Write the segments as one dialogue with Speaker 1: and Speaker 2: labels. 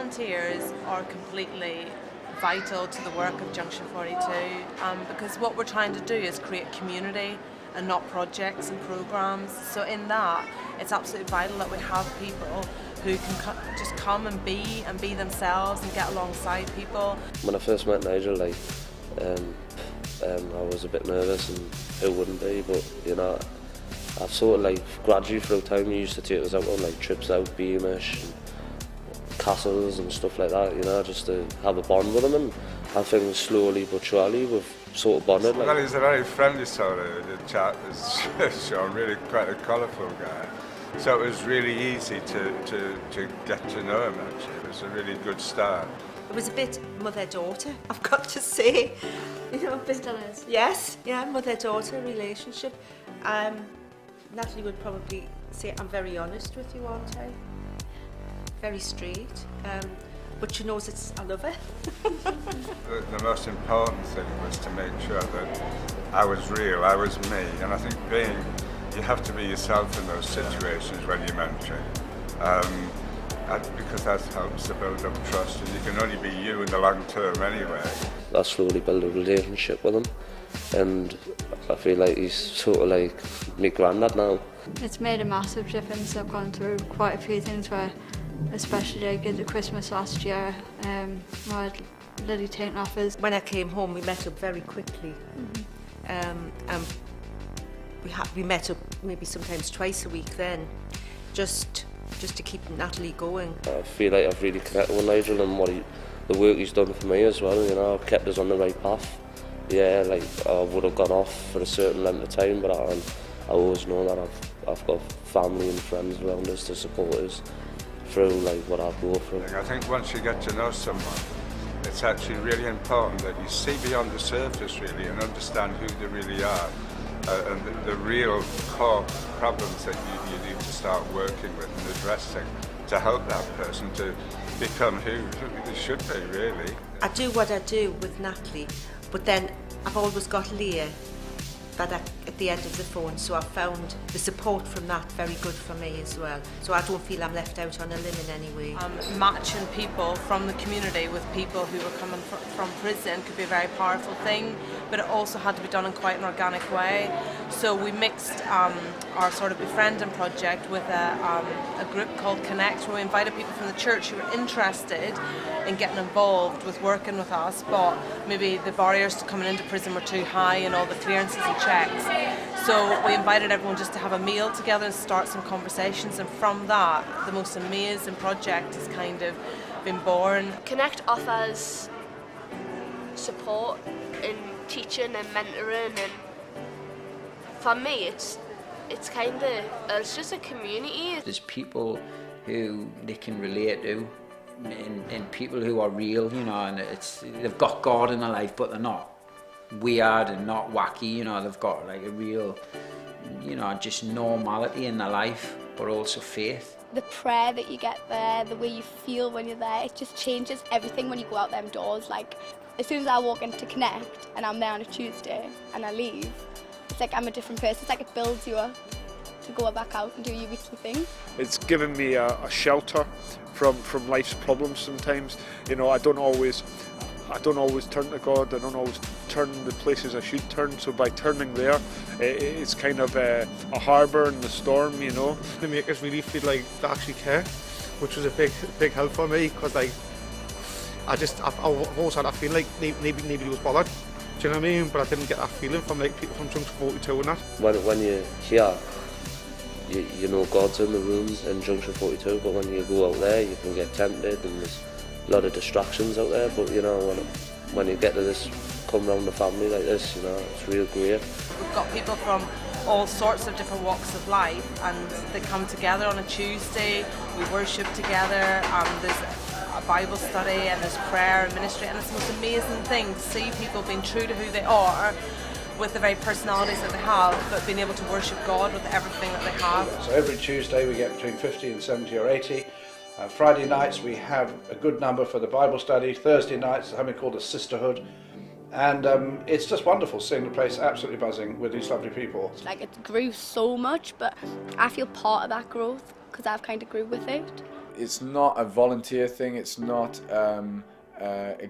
Speaker 1: volunteers are completely vital to the work of Junction 42 because what we're trying to do is create community and not projects and programs. So in that, it's absolutely vital that we have people who can just come and be themselves and get alongside people.
Speaker 2: When I first met Nigel, I was a bit nervous, and who wouldn't be, but you know, I've sort of gradually through time, he used to take us out on trips out, Beamish, and castles and stuff like that, you know, just to have a bond with him, and I think slowly but surely we've sort of bonded.
Speaker 3: Well, he's a very friendly sort of chap, as Sean, really quite a colourful guy. So it was really easy to get to know him, actually. It was a really good start.
Speaker 4: It was a bit mother-daughter, I've got to say. You know,
Speaker 5: Still is.
Speaker 4: Yes, yeah, mother-daughter relationship. Natalie would probably say I'm very honest with you, aren't I? Very straight. But she knows I love her.
Speaker 3: The most important thing was to make sure that I was real, I was me, and I think you have to be yourself in those situations when you're mentoring, because that helps to build up trust, and you can only be you in the long term anyway.
Speaker 2: I slowly built a relationship with him, and I feel like he's sort of like my granddad now.
Speaker 5: It's made a massive difference. I've gone through quite a few things where, especially at the Christmas last year, I had Lily taking offers.
Speaker 4: When I came home, we met up very quickly. We met up maybe sometimes twice a week then, just to keep Natalie going.
Speaker 2: I feel like I've really connected with Nigel and the work he's done for me as well, you know, I've kept us on the right path. Yeah, I would have gone off for a certain length of time, but I always know that I've got family and friends around us to support us through what I go through.
Speaker 3: I think once you get to know someone, it's actually really important that you see beyond the surface really and understand who they really are. And the real core problems that you need to start working with and addressing to help that person to become who they should be, really.
Speaker 4: I do what I do with Natalie, but then I've always got Leah at the end of the phone, so I found the support from that very good for me as well. So I don't feel I'm left out on a limb in any way.
Speaker 1: Matching people from the community with people who were coming from prison could be a very powerful thing, but it also had to be done in quite an organic way. So we mixed our sort of befriending project with a group called Connect, where we invited people from the church who were interested in getting involved with working with us, but maybe the barriers to coming into prison were too high and all the clearances and checks. So we invited everyone just to have a meal together and start some conversations, and from that the most amazing project has kind of been born.
Speaker 6: Connect offers support in teaching and mentoring, and for me it's just a community.
Speaker 7: There's people who they can relate to, and people who are real, you know, and they've got God in their life, but they're not weird and not wacky, you know, they've got a real, you know, just normality in their life, but also faith.
Speaker 8: The prayer that you get there, the way you feel when you're there, it just changes everything when you go out them doors. As soon as I walk into Connect and I'm there on a Tuesday and I leave, it's like I'm a different person. It's like it builds you up to go back out and do your weekly thing.
Speaker 9: It's given me a shelter from life's problems sometimes. You know, I don't always turn to God, I don't always turn the places I should turn, so by turning there, it's kind of a harbour in the storm, you know.
Speaker 10: They make us really feel like they actually care, which was a big help for me, because I've always had that feeling like nobody was bothered. Do you know what I mean? But I didn't get that feeling from people from Junction 42 and that.
Speaker 2: When you're here, you know God's in the room in Junction 42, but when you go out there you can get tempted and there's a lot of distractions out there, but you know, when you get to this, come round the family like this, you know, it's real great.
Speaker 1: We've got people from all sorts of different walks of life, and they come together on a Tuesday, we worship together, there's a Bible study and there's prayer and ministry, and it's the most amazing thing to see people being true to who they are with the very personalities that they have, but being able to worship God with everything that they have.
Speaker 11: So every Tuesday we get between 50 and 70 or 80. Friday nights we have a good number for the Bible study. Thursday nights something called a sisterhood, and it's just wonderful seeing the place absolutely buzzing with these lovely people.
Speaker 8: It grew so much, but I feel part of that growth because I've kind of grew with it.
Speaker 12: It's not a volunteer thing, it's not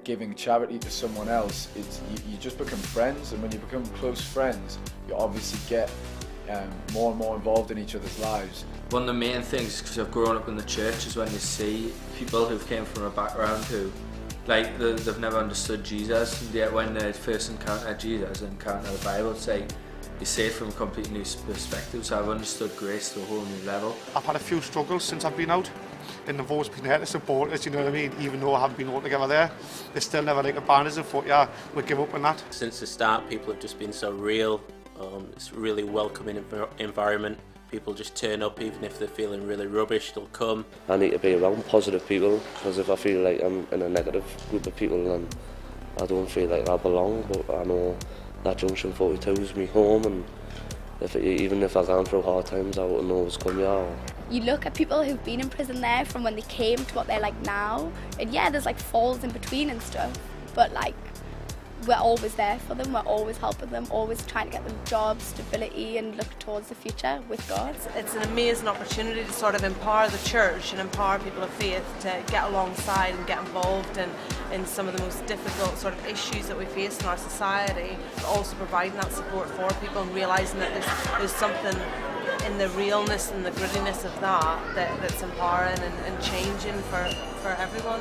Speaker 12: giving charity to someone else. It's you just become friends, and when you become close friends, you obviously get more and more involved in each other's lives.
Speaker 13: One of the main things, because I've grown up in the church, is when you see people who came from a background who, like, they've never understood Jesus, and yet when they first encounter Jesus and encounter the Bible, it's like you see it from a completely new perspective. So I've understood grace to a whole new level.
Speaker 10: I've had a few struggles since I've been out, and I've always been there to support us, you know what I mean? Even though I haven't been all together there, they still never like abandoned us and thought, yeah, we'll give up on that.
Speaker 14: Since the start, people have just been so real. It's a really welcoming environment. People just turn up, even if they're feeling really rubbish, they'll come.
Speaker 2: I need to be around positive people, because if I feel like I'm in a negative group of people, then I don't feel like I belong. But I know that Junction 42 is me home, and even if I've gone through hard times, I wouldn't always come here.
Speaker 8: You look at people who've been in prison there from when they came to what they're like now, and yeah, there's like falls in between and stuff, but like, we're always there for them, we're always helping them, always trying to get them jobs, stability, and look towards the future with God.
Speaker 1: It's an amazing opportunity to sort of empower the church and empower people of faith to get alongside and get involved in some of the most difficult sort of issues that we face in our society, but also providing that support for people and realising that there's something in the realness and the grittiness of that's empowering and changing for everyone.